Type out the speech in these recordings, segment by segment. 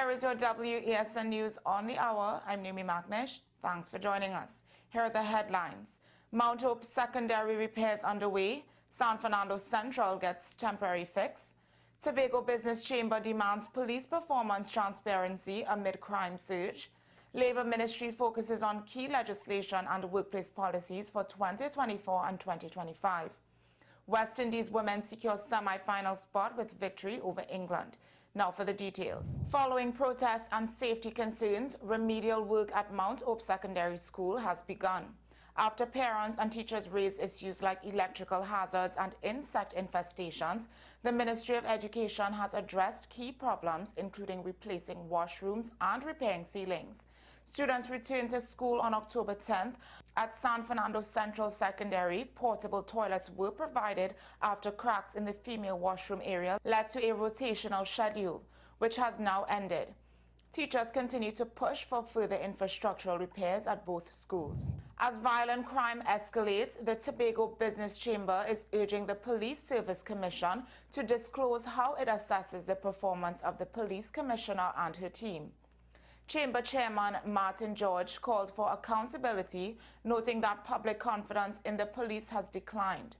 Here is your WESN News on the hour. I'm Naomi Magnish. Thanks for joining us. Here are the headlines. Mount Hope Secondary repairs underway. San Fernando Central gets temporary fix. Tobago Business Chamber demands police performance transparency amid crime surge. Labour Ministry focuses on key legislation and workplace policies for 2024 and 2025. West Indies women secure semi-final spot with victory over England. Now for the details. Following protests and safety concerns, remedial work at Mount Hope Secondary School has begun. After parents and teachers raised issues like electrical hazards and insect infestations, the Ministry of Education has addressed key problems, including replacing washrooms and repairing ceilings. Students returned to school on October 10th. At San Fernando Central Secondary, portable toilets were provided after cracks in the female washroom area led to a rotational schedule, which has now ended. Teachers continue to push for further infrastructural repairs at both schools. As violent crime escalates, the Tobago Business Chamber is urging the Police Service Commission to disclose how it assesses the performance of the Police Commissioner and her team. Chamber Chairman Martin George called for accountability, noting that public confidence in the police has declined.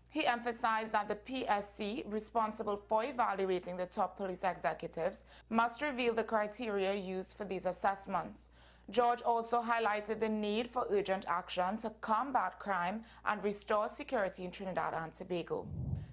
He emphasized that the PSC, responsible for evaluating the top police executives, must reveal the criteria used for these assessments. George also highlighted the need for urgent action to combat crime and restore security in Trinidad and Tobago.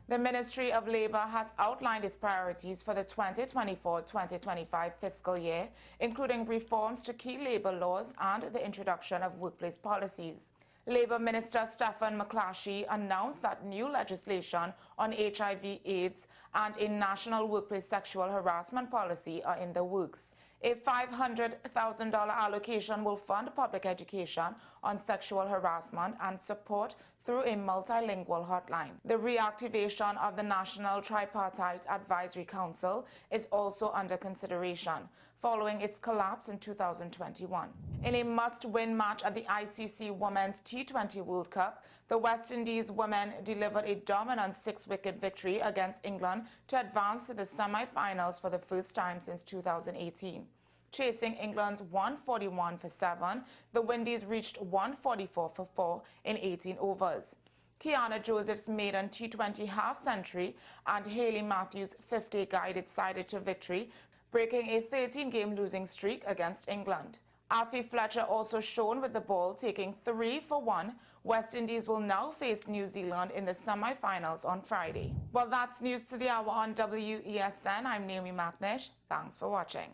The Ministry of Labour has outlined its priorities for the 2024-2025 fiscal year, including reforms to key labour laws and the introduction of workplace policies. Labour Minister Stephen McClatchy announced that new legislation on HIV/AIDS and a national workplace sexual harassment policy are in the works. A $500,000 allocation will fund public education on sexual harassment and support through a multilingual hotline. The reactivation of the National Tripartite Advisory Council is also under consideration, following its collapse in 2021. In a must-win match at the ICC Women's T20 World Cup, the West Indies women delivered a dominant 6-wicket victory against England to advance to the semi-finals for the first time since 2018. Chasing England's 141 for 7, the Windies reached 144 for 4 in 18 overs. Kiana Joseph's maiden T20 half-century and Hayley Matthews' 50 guided side to victory, breaking a 13-game losing streak against England. Afi Fletcher also shone with the ball, taking 3 for 1. West Indies will now face New Zealand in the semi-finals on Friday. Well, that's news to the hour on WESN. I'm Naomi Magnish. Thanks for watching.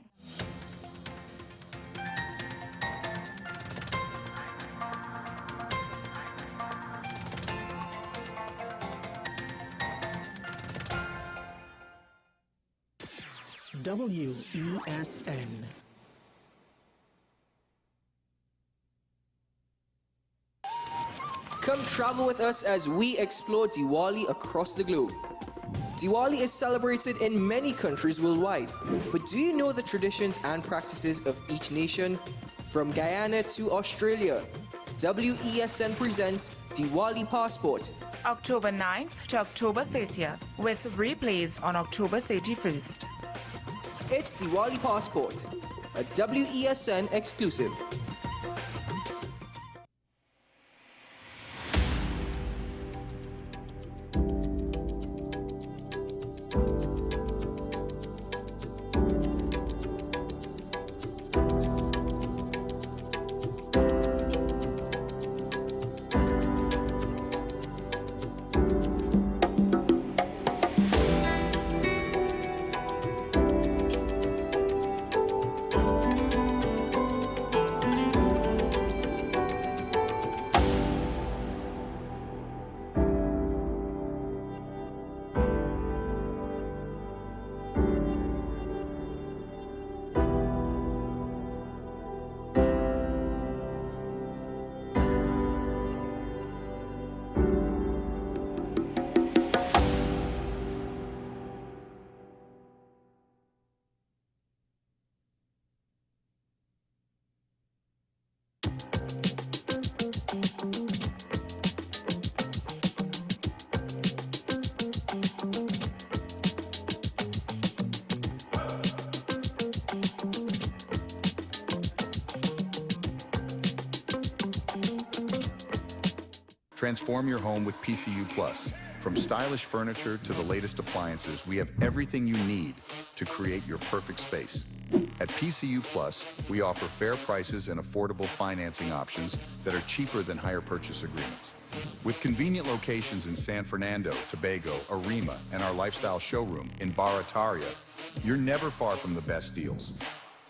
WESN. Come travel with us as we explore Diwali across the globe. Diwali is celebrated in many countries worldwide, but do you know the traditions and practices of each nation? From Guyana to Australia, WESN presents Diwali Passport, October 9th to October 30th, with replays on October 31st. It's Diwali Passport, a WESN exclusive. Transform your home with PCU Plus. From stylish furniture to the latest appliances, we have everything you need to create your perfect space. At PCU Plus, we offer fair prices and affordable financing options that are cheaper than hire purchase agreements. With convenient locations in San Fernando, Tobago, Arima, and our lifestyle showroom in Barataria, you're never far from the best deals.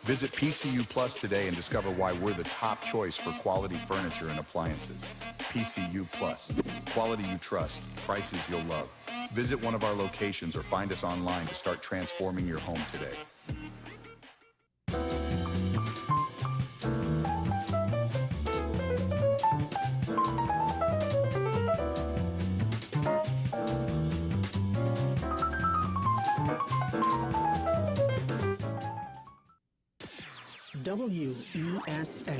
Visit PCU Plus today and discover why we're the top choice for quality furniture and appliances. PCU Plus. Quality you trust, prices you'll love. Visit one of our locations or find us online to start transforming your home today. WESN.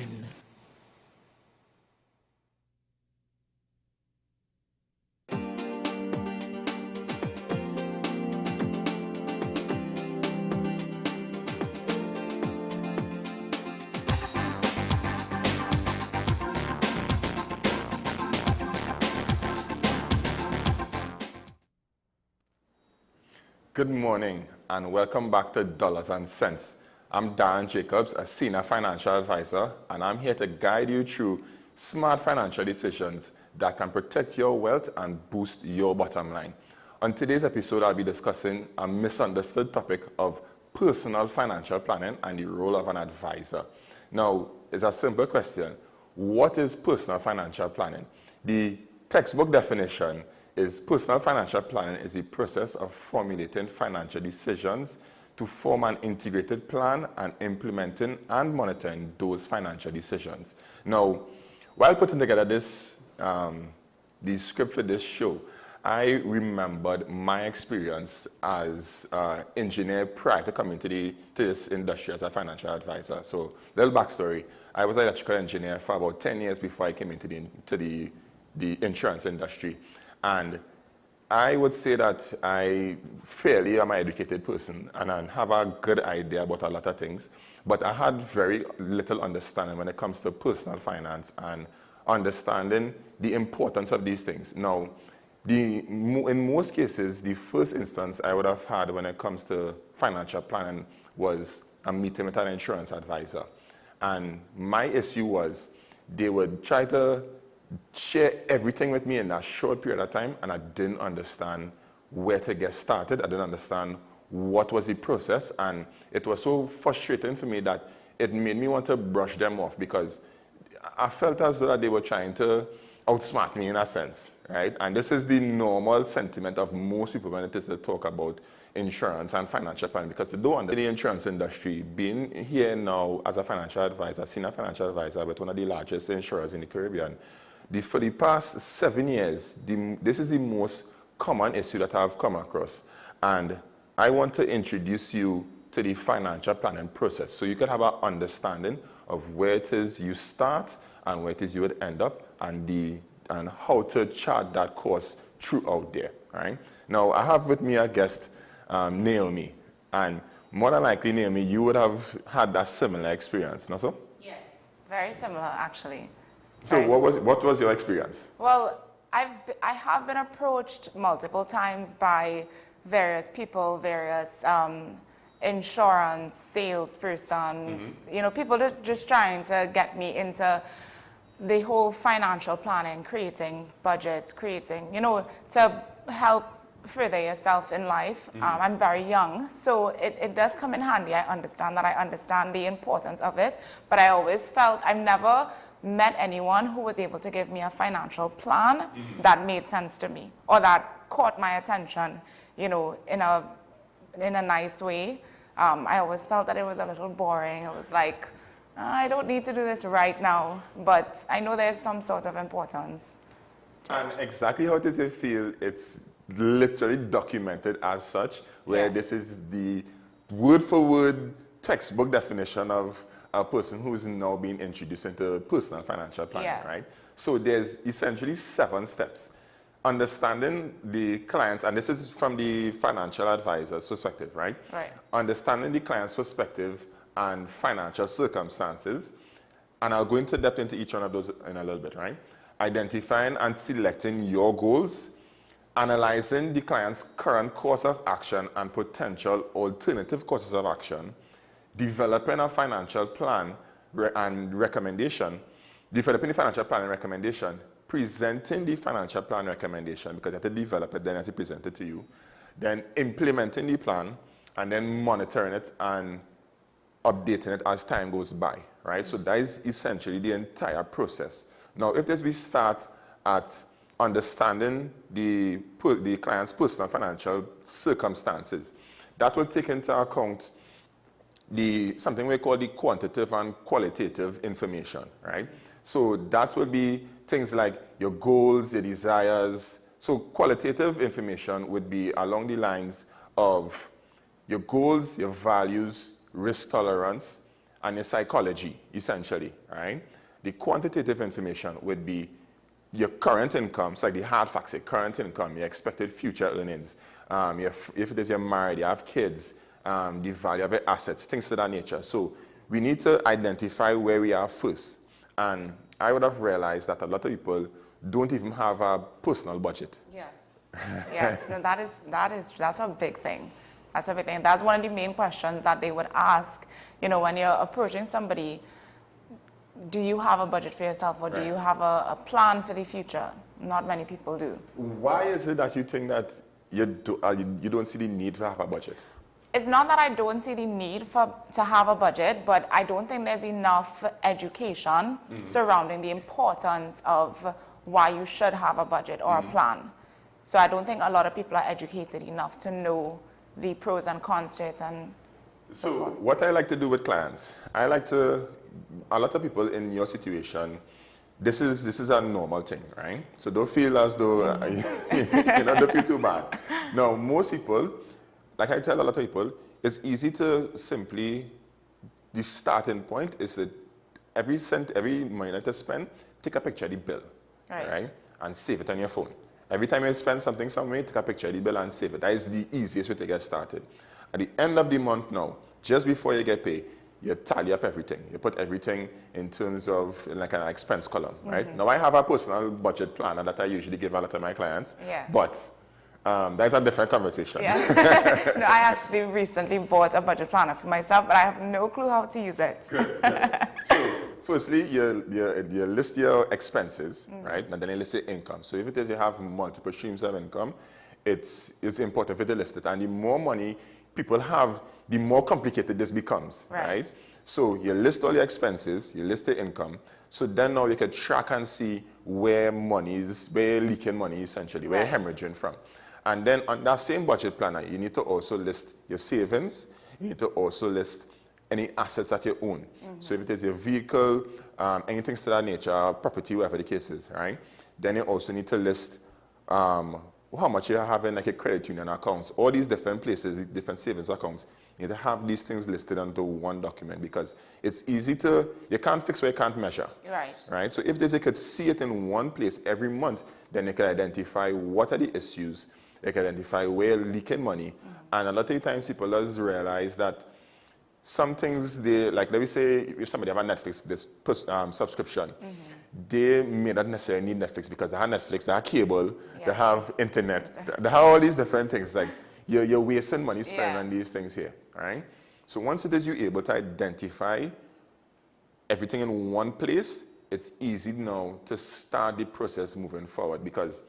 Good morning and welcome back to Dollars and Cents. I'm Darren Jacobs, a senior financial advisor, and I'm here to guide you through smart financial decisions that can protect your wealth and boost your bottom line. On today's episode, I'll be discussing a misunderstood topic of personal financial planning and the role of an advisor. Now, it's a simple question. What is personal financial planning? The textbook definition is personal financial planning is the process of formulating financial decisions to form an integrated plan and implementing and monitoring those financial decisions. Now, while putting together this the script for this show, I remembered my experience as an engineer prior to coming to this industry as a financial advisor. So, little backstory. I was an electrical engineer for about 10 years before I came into the insurance industry. And I would say that I fairly am an educated person and I have a good idea about a lot of things, but I had very little understanding when it comes to personal finance and understanding the importance of these things. Now, in most cases, the first instance I would have had when it comes to financial planning was a meeting with an insurance advisor. And my issue was they would try to share everything with me in that short period of time, and I didn't understand where to get started. I didn't understand what was the process, and it was so frustrating for me that it made me want to brush them off because I felt as though that they were trying to outsmart me in a sense, right? And this is the normal sentiment of most people when it is to talk about insurance and financial planning, because they don't understand the insurance industry. Being here now as a financial advisor, senior financial advisor with one of the largest insurers in the Caribbean, for the past 7 years, this is the most common issue that I've come across. And I want to introduce you to the financial planning process so you can have an understanding of where it is you start and where it is you would end up and how to chart that course throughout there. Right? Now, I have with me a guest, Naomi. And more than likely, Naomi, you would have had that similar experience, not so? Yes, very similar actually. So what was your experience? Well, I have been approached multiple times by various people, various insurance salesperson, people just trying to get me into the whole financial planning, creating budgets, to help further yourself in life. I'm very young, so it does come in handy. I understand the importance of it, but I always felt I've never met anyone who was able to give me a financial plan that made sense to me or that caught my attention, in a nice way. I always felt that it was a little boring. It was like, I don't need to do this right now, but I know there's some sort of importance. And exactly how does it feel? It's literally documented as such, where this is the word for word textbook definition of a person who is now being introduced into personal financial planning, right? So there's essentially 7 steps. Understanding the clients, and this is from the financial advisor's perspective, right? Right. Understanding the client's perspective and financial circumstances, and I'll go into depth into each one of those in a little bit, right? identifying and selecting your goals, analyzing the client's current course of action and potential alternative courses of action, developing a financial plan and recommendation, developing the financial plan and recommendation, presenting the financial plan recommendation, because you have to develop it, then you have to present it to you, then implementing the plan, and then monitoring it and updating it as time goes by, right? So that is essentially the entire process. Now, if we start at understanding the client's personal financial circumstances, that will take into account something we call the quantitative and qualitative information, right? So that will be things like your goals, your desires. So qualitative information would be along the lines of your goals, your values, risk tolerance, and your psychology, essentially, right? The quantitative information would be your current income, so like the hard facts, your current income, your expected future earnings, if it is you're married, you have kids, the value of your assets, things of that nature. So we need to identify where we are first. And I would have realized that a lot of people don't even have a personal budget. Yes. Yes, no, that's a big thing. That's a big thing. That's one of the main questions that they would ask, when you're approaching somebody. Do you have a budget for yourself, or do you have a plan for the future? Not many people do. Why is it that you think that you don't see the need to have a budget? It's not that I don't see the need to have a budget, but I don't think there's enough education surrounding the importance of why you should have a budget or a plan. So I don't think a lot of people are educated enough to know the pros and cons to it. And so what I like to do with clients, a lot of people in your situation, this is a normal thing, right? So don't feel as though, don't feel too bad. Now, most people, like I tell a lot of people, it's easy to the starting point is that every cent, every money that you spend, take a picture of the bill, right? And save it on your phone. Every time you spend something somewhere, take a picture of the bill and save it. That is the easiest way to get started. At the end of the month now, just before you get paid, you tally up everything. You put everything in terms of like an expense column, right? Now I have a personal budget planner that I usually give a lot of my clients, but that's a different conversation. Yeah. No, I actually recently bought a budget planner for myself, but I have no clue how to use it. Good. So firstly, you list your expenses, right? And then you list your income. So if it is you have multiple streams of income, it's important for you to list it. And the more money people have, the more complicated this becomes, right? So you list all your expenses, you list the income, so then now you can track and see where you're leaking money essentially, where you're hemorrhaging from. And then on that same budget planner, you need to also list your savings, you need to also list any assets that you own. So if it is your vehicle, anything to that nature, property, whatever the case is, right? Then you also need to list how much you have in like a credit union accounts, all these different places, different savings accounts. You need to have these things listed onto one document because it's easy you can't fix what you can't measure. Right? So if you could see it in one place every month, then you can identify what are the issues, you can identify where you're leaking money. And a lot of the times people just realize that some things like let me say if somebody have a Netflix subscription, they may not necessarily need Netflix because they have Netflix, they have cable, they have internet, they have all these different things. Like you're wasting money spending on these things here, right? So once it is you're able to identify everything in one place, it's easy now to start the process moving forward because,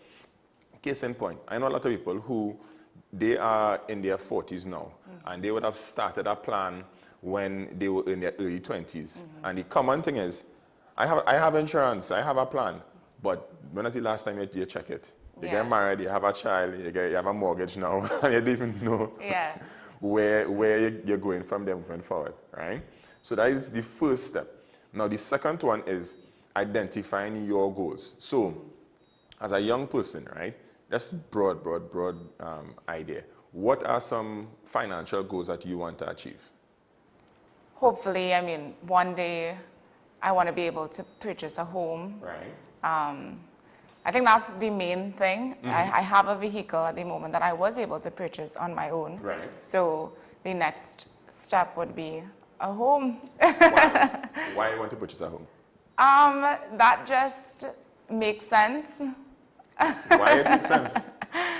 case in point, I know a lot of people who they are in their 40s now and they would have started a plan when they were in their early 20s. And the common thing is, I have insurance, I have a plan, but when was the last time you check it? You get married, you have a child, you have a mortgage now, and you don't even know where you're going from there moving forward, right? So that is the first step. Now the second one is identifying your goals. So as a young person, right, that's broad idea. What are some financial goals that you want to achieve? Hopefully, one day I want to be able to purchase a home. I think that's the main thing. I have a vehicle at the moment that I was able to purchase on my own. So the next step would be a home. Why you want to purchase a home? That just makes sense. Why it makes sense?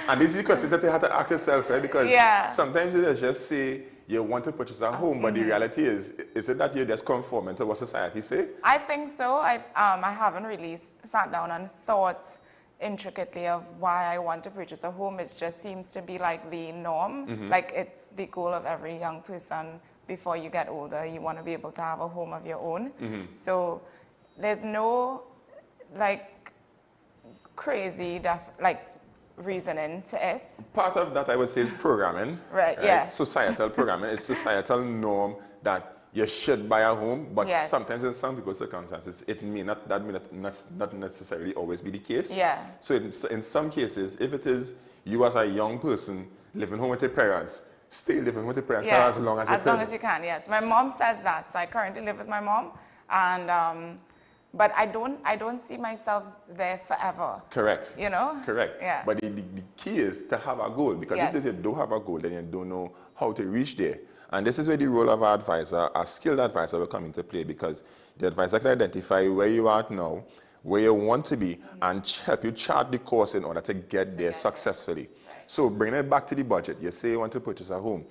And these are the questions that you have to ask yourself, right? Because sometimes you just say you want to purchase a home, but the reality is it that you're just conforming to what society say? I think so. I haven't really sat down and thought intricately of why I want to purchase a home. It just seems to be like the norm. Like it's the goal of every young person before you get older. You want to be able to have a home of your own. So there's no like crazy reasoning to it. Part of that I would say is programming. Right, yeah. Societal programming. It's societal norm that you should buy a home, but sometimes in some people's circumstances, it may not necessarily always be the case. Yeah. So in some cases, if it is you as a young person living home with your parents, stay living with your parents for as long as you can. As long as you can, yes. My mom says that, so I currently live with my mom, and but I don't see myself there forever. Correct. You know? Correct. Yeah. But the key is to have a goal, because if you don't have a goal, then you don't know how to reach there. And this is where the role of an advisor, a skilled advisor, will come into play, because the advisor can identify where you are now, where you want to be, and help you chart the course in order to get there successfully. Right. So bringing it back to the budget, you say you want to purchase a home.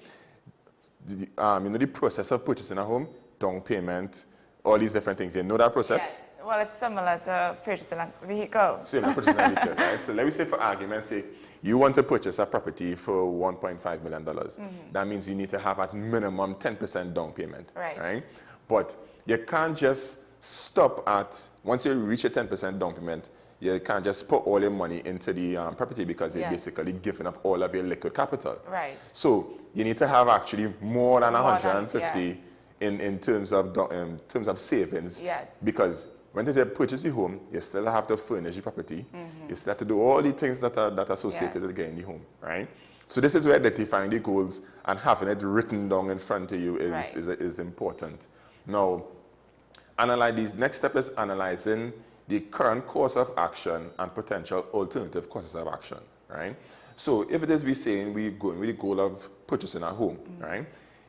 You know the process of purchasing a home, down payment, all these different things. You know that process? Yes. Well, it's similar to purchasing a vehicle. Similar to purchasing a vehicle, right? So let me say, for argument's sake, you want to purchase a property for $1.5 million. That means you need to have at minimum 10% down payment, right? But you can't just stop at, once you reach a 10% down payment, you can't just put all your money into the property, because you're basically giving up all of your liquid capital. Right. So you need to have actually more than 150 in terms of savings. Yes. Because when they say purchase the home, you still have to furnish the property. You still have to do all the things that are associated with getting the home, right? So this is where identifying the goals and having it written down in front of you is important. Now, analyze these. Next step is analyzing the current course of action and potential alternative courses of action, right? So if it is we saying we're going with the goal of purchasing a home, right?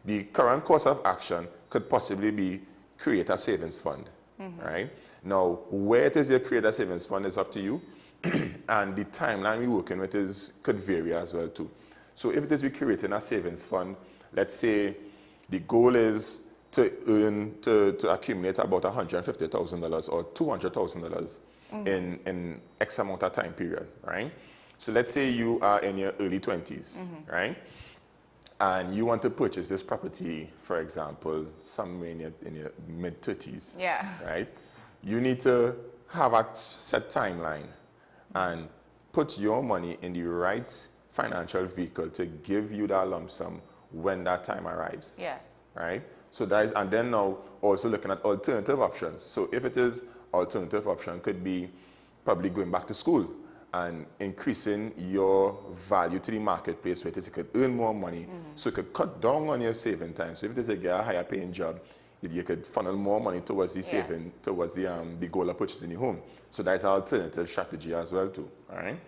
The current course of action could possibly be create a savings fund, right? Now, where it is you create a savings fund is up to you, and the timeline we're working with could vary as well too. So if it is we creating a savings fund, let's say the goal is to accumulate about $150,000 or $200,000 in X amount of time period, right? So let's say you are in your early 20s, right? And you want to purchase this property, for example, somewhere in your mid-30s, right? You need to have a set timeline and put your money in the right financial vehicle to give you that lump sum when that time arrives. Yes. Right? So that is, and then now also looking at alternative options. So if it is alternative option, could be probably going back to school and increasing your value to the marketplace, where it is you could earn more money, so you could cut down on your saving time. So if it is you get a higher paying job, you could funnel more money towards the saving, towards the goal of purchasing the home. So that's an alternative strategy as well too, all right?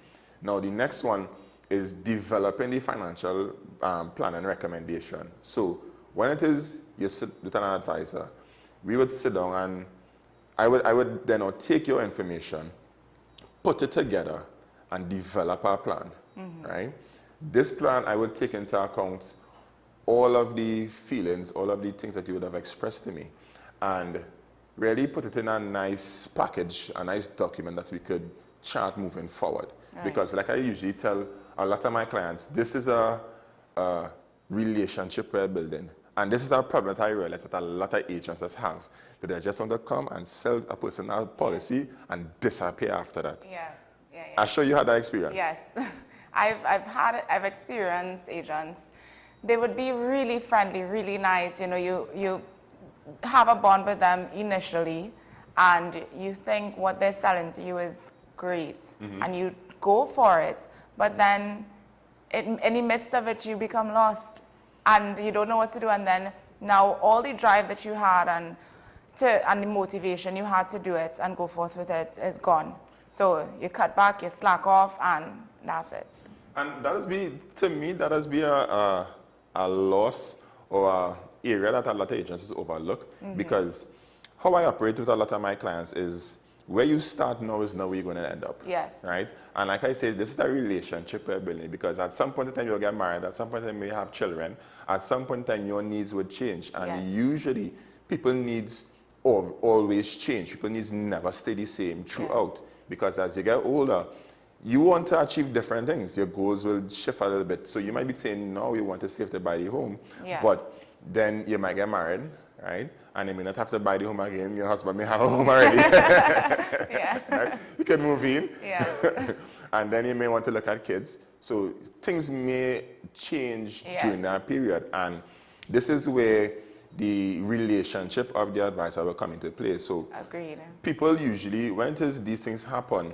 Now the next one is developing the financial plan and recommendation. So when it is you sit with an advisor, we would sit down and I would then take your information, put it together, and develop our plan, right? This plan, I would take into account all of the feelings, all of the things that you would have expressed to me, and really put it in a nice package, a nice document that we could chart moving forward. Right. Because like I usually tell a lot of my clients, this is a relationship we're building. And this is a problem that I realize that a lot of agents have, that they just want to come and sell a personal policy and disappear after that. Yes. I'm sure you had that experience. Yes. I've experienced agents. They would be really friendly, really nice. You know, you have a bond with them initially, and you think what they're selling to you is great, and you go for it. But then, in the midst of it, you become lost, and you don't know what to do. And then now all the drive that you had and the motivation you had to do it and go forth with it is gone. So you cut back, you slack off, and that's it. And that has been, to me, that has been a loss or an area that a lot of agencies overlook, because how I operate with a lot of my clients is where you start now is not where you're going to end up. Yes. Right? And like I said, this is a relationship we're building, because at some point in time you'll get married, at some point in time you have children, at some point in time your needs would change. And Yes. usually people needs always change. People needs never stay the same throughout. Because as you get older, you want to achieve different things. Your goals will shift a little bit. So you might be saying, no, you want to save to buy the home. Yeah. But then you might get married, right? And you may not have to buy the home again. Your husband may have a home already. Yeah. Right? You can move in. Yeah. And then you may want to look at kids. So things may change Yes. during that period. And this is where the relationship of the advisor will come into play. So Agreed. people usually, when these things happen,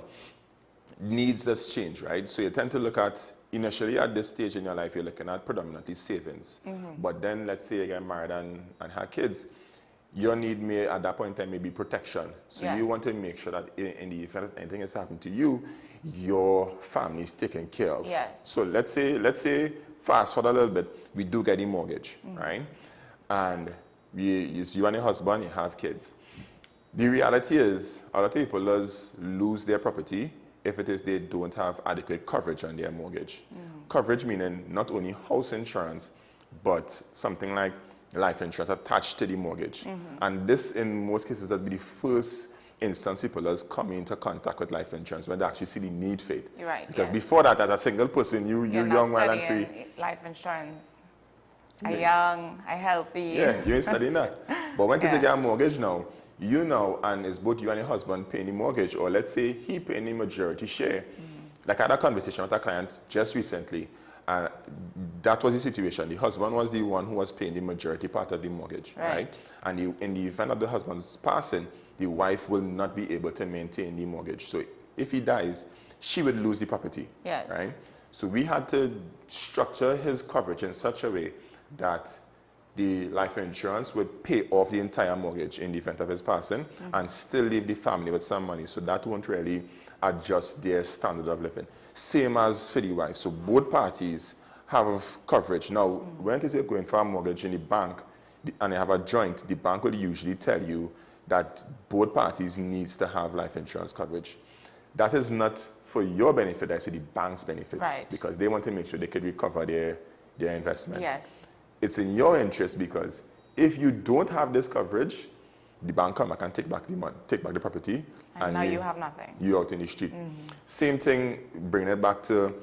needs does change, right? So you tend to look at, initially at this stage in your life, you're looking at predominantly savings. But then let's say you get married and have kids, your need may, at that point in time, may be protection. So Yes. you want to make sure that in the event anything has happened to you, your family is taken care of. Yes. So let's say, fast forward a little bit, we do get a mortgage, right? And it's you and your husband, you have kids. The reality is, a lot of people lose their property if it is they don't have adequate coverage on their mortgage. Coverage meaning not only house insurance, but something like life insurance attached to the mortgage. And this, in most cases, that be the first instance people come into contact with life insurance when they actually see the need for it. You're right, Because yes. before that, as a single person, you're not young, well, and free. studying life insurance. A young, a healthy. Yeah, you ain't studying that. But when Yeah. you get a mortgage now, you know, and it's both you and your husband paying the mortgage, or let's say he paying the majority share. Like I had a conversation with a client just recently, and that was the situation. The husband was the one who was paying the majority part of the mortgage, right? And in the event of the husband's passing, the wife will not be able to maintain the mortgage. So if he dies, she would lose the property, Yes. right? So we had to structure his coverage in such a way that the life insurance would pay off the entire mortgage in the event of his passing and still leave the family with some money. So that won't really adjust their standard of living. Same as for the wife. So both parties have coverage. Now, when it is you're going for a mortgage in the bank and you have a joint, the bank will usually tell you that both parties needs to have life insurance coverage. That is not for your benefit, that's for the bank's benefit. Right. Because they want to make sure they could recover their investment. Yes. It's in your interest, because if you don't have this coverage, the bank come back and take back the money, take back the property, And now you have nothing. You're out in the street. Same thing, bringing it back to,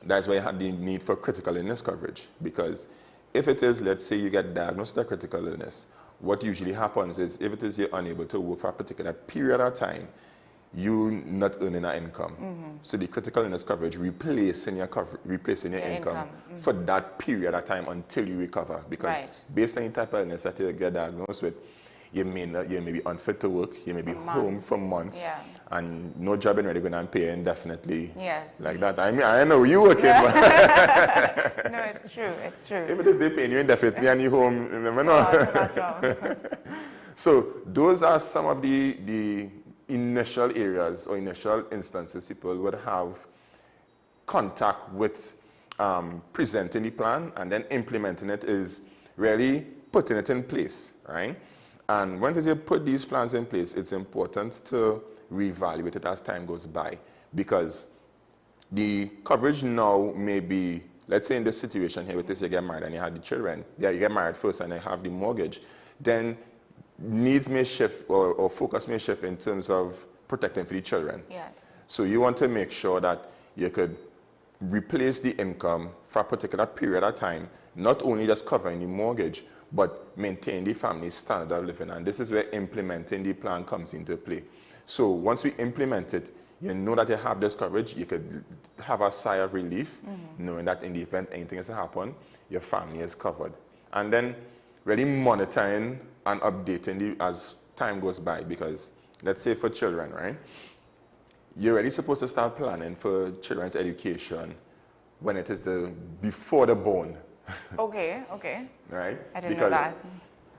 that's why you had the need for critical illness coverage. Because if it is, let's say you get diagnosed with a critical illness, what usually happens is, if it is you're unable to work for a particular period of time, you're not earning an income. So the critical illness coverage replacing your income for that period of time until you recover. Because based on the type of illness that you get diagnosed with, you may be unfit to work, you may be home for months, and no job in really going to pay indefinitely. Yes. Like that. I mean, I know you working, but No, it's true. It's true. if it is they paying you indefinitely and you home, you never know. Oh, that's wrong. So those are some of the initial areas or initial instances people would have contact with presenting the plan, and then implementing it is really putting it in place, right? And when you put these plans in place, it's important to reevaluate it as time goes by, because the coverage now may be, let's say in this situation here with this, you get married and you have the children, you get married first and you have the mortgage, then needs may shift or focus may shift in terms of protecting for the children. Yes. So you want to make sure that you could replace the income for a particular period of time, not only just covering the mortgage, but maintain the family's standard of living. And this is where implementing the plan comes into play. So once we implement it, you know that you have this coverage, you could have a sigh of relief, knowing that in the event anything has to happen, your family is covered. And then really monitoring and updating as time goes by, because let's say for children, right? You're really supposed to start planning for children's education when it is before the born. Okay, okay. Right? I didn't know that.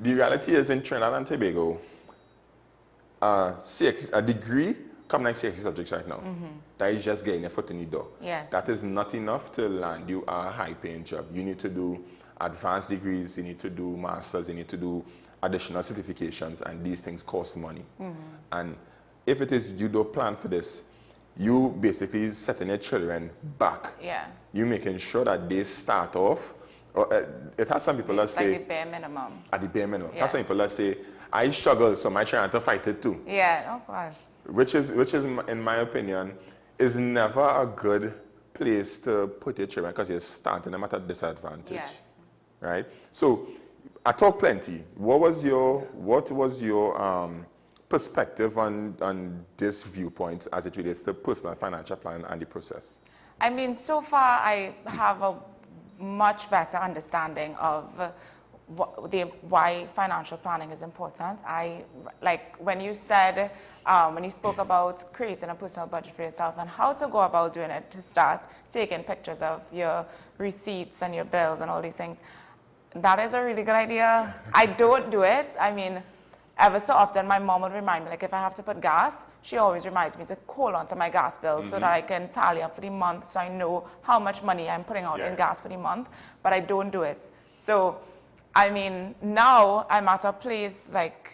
The reality is in Trinidad and Tobago, a degree come like CXC subjects right now. That is just getting a foot in the door. Yes. That is not enough to land you a high-paying job. You need to do advanced degrees, you need to do masters, you need to do additional certifications, and these things cost money. And if it is you don't plan for this, you basically setting your children back. Yeah. You making sure that they start off, or it has some people that say... Like the bare minimum. At the bare minimum. It has Yes. some people that say, I struggle, so my trying to fight it too. Yeah, oh gosh. Which is, in my opinion, is never a good place to put your children because you're starting them at a disadvantage. Yes. Right? So, I talk plenty. What was your perspective on this viewpoint as it relates to personal financial planning and the process? I mean, so far I have a much better understanding of why financial planning is important. Like when you said, when you spoke about creating a personal budget for yourself and how to go about doing it, to start taking pictures of your receipts and your bills and all these things, that is a really good idea. I don't do it. I mean, ever so often my mom would remind me, like if I have to put gas, she always reminds me to hold on to my gas bill so that I can tally up for the month so I know how much money I'm putting out in gas for the month, but I don't do it. So, I mean, now I'm at a place like,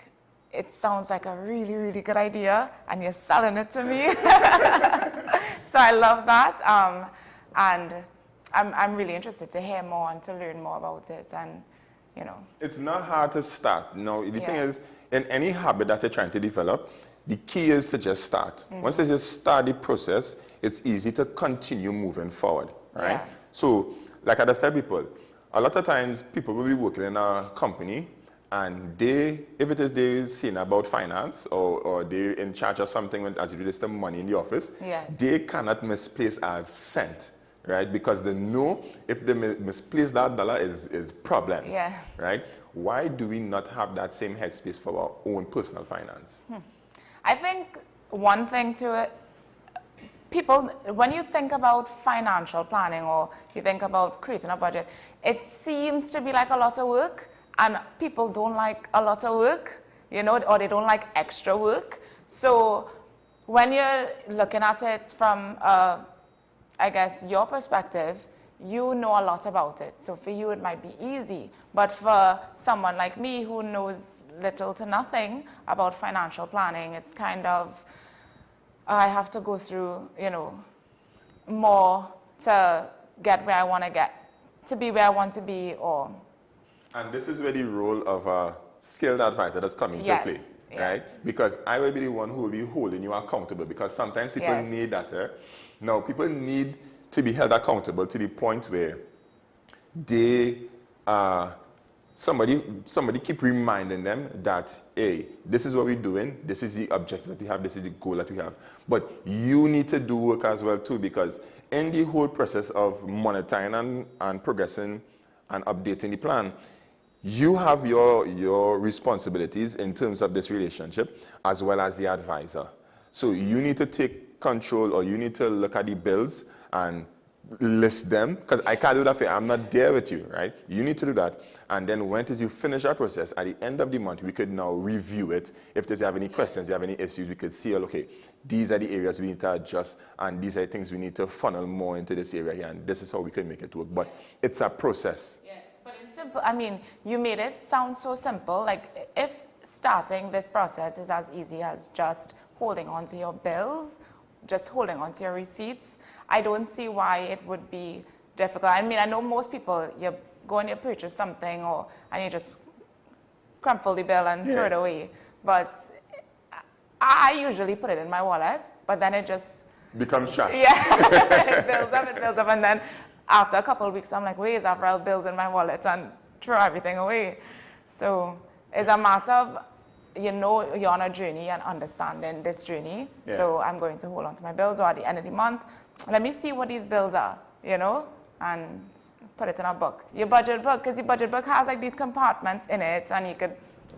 it sounds like a really, really good idea and you're selling it to me. So I love that. And I'm really interested to hear more and to learn more about it and, you know. It's not hard to start. No, the thing is, in any habit that you're trying to develop, the key is to just start. Once you just start the process, it's easy to continue moving forward, right? Yeah. So, like I just tell people, a lot of times people will be working in a company and if it is they're seeing about finance or they're in charge of something as it relates to money in the office, they cannot misplace a cent, right? Because they know if they misplace that dollar is problems, right? Why do we not have that same headspace for our own personal finance? I think one thing to it, people, when you think about financial planning or you think about creating a budget, it seems to be like a lot of work, and people don't like a lot of work, you know, or they don't like extra work. So when you're looking at it from, I guess, your perspective, you know a lot about it. So for you, it might be easy. But for someone like me who knows little to nothing about financial planning, it's kind of, I have to go through, you know, more to get where I want to get, to be where I want to be, or... And this is where the role of a skilled advisor does come into play, right? Because I will be the one who will be holding you accountable, because sometimes people need that. Now, people need to be held accountable to the point where they somebody keep reminding them that, hey, this is what we're doing, this is the objective that we have, this is the goal that we have. But you need to do work as well too, because in the whole process of monitoring and progressing and updating the plan, you have your responsibilities in terms of this relationship as well as the advisor. So you need to take control, or you need to look at the bills and list them, because I can't do that for you. I'm not there with you, right? You need to do that. And then when you finish our process, at the end of the month, we could now review it. If there's have any questions, you have any issues, we could see, okay, these are the areas we need to adjust, and these are the things we need to funnel more into this area here, and this is how we can make it work. But it's a process. Yes, but in simple, I mean, you made it sound so simple. Like, if starting this process is as easy as just holding on to your bills, just holding on to your receipts, I don't see why it would be difficult. I mean, I know most people, you go and you purchase something, and you just crumple the bill and throw it away. But I usually put it in my wallet, but then it just becomes trash. Yeah, it builds up, and then after a couple of weeks, I'm like, where's our bills in my wallet, and throw everything away. So it's a matter of, you know, you're on a journey and understanding this journey. So I'm going to hold on to my bills, or at the end of the month, let me see what these bills are, you know, and put it in a book. Your budget book, because your budget book has like these compartments in it, and you could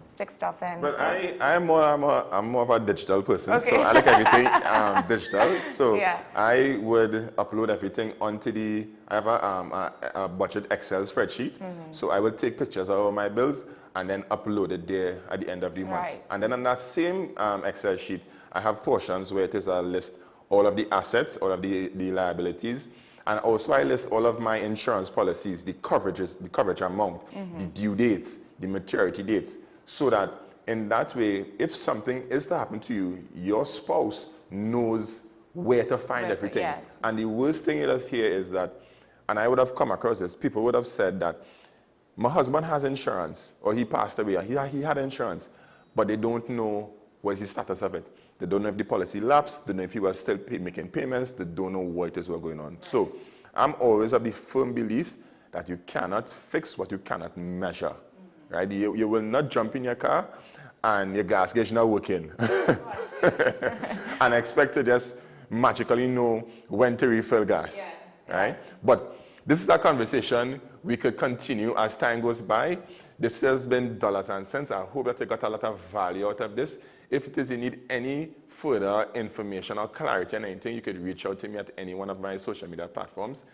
stick stuff in. But so. I'm more of a digital person, so I like everything digital. So I would upload everything onto I have a budget Excel spreadsheet. So I would take pictures of all my bills and then upload it there at the end of the month. And then on that same Excel sheet, I have portions where it is a list all of the assets, all of the liabilities, and also I list all of my insurance policies, the coverages, the coverage amount, the due dates, the maturity dates, so that in that way, if something is to happen to you, your spouse knows where to find everything. Yes. And the worst thing it is here is that, and I would have come across this, people would have said that my husband has insurance, or he passed away, he had insurance, but they don't know what is the status of it. They don't know if the policy lapsed, they don't know if he was still making payments, they don't know what is going on. So I'm always of the firm belief that you cannot fix what you cannot measure, right? You will not jump in your car and your gas gauge not working and expect to just magically know when to refill gas, right? But this is a conversation we could continue as time goes by. This has been Dollars and Cents. I hope that you got a lot of value out of this. If it is you need any further information or clarity on anything, you could reach out to me at any one of my social media platforms.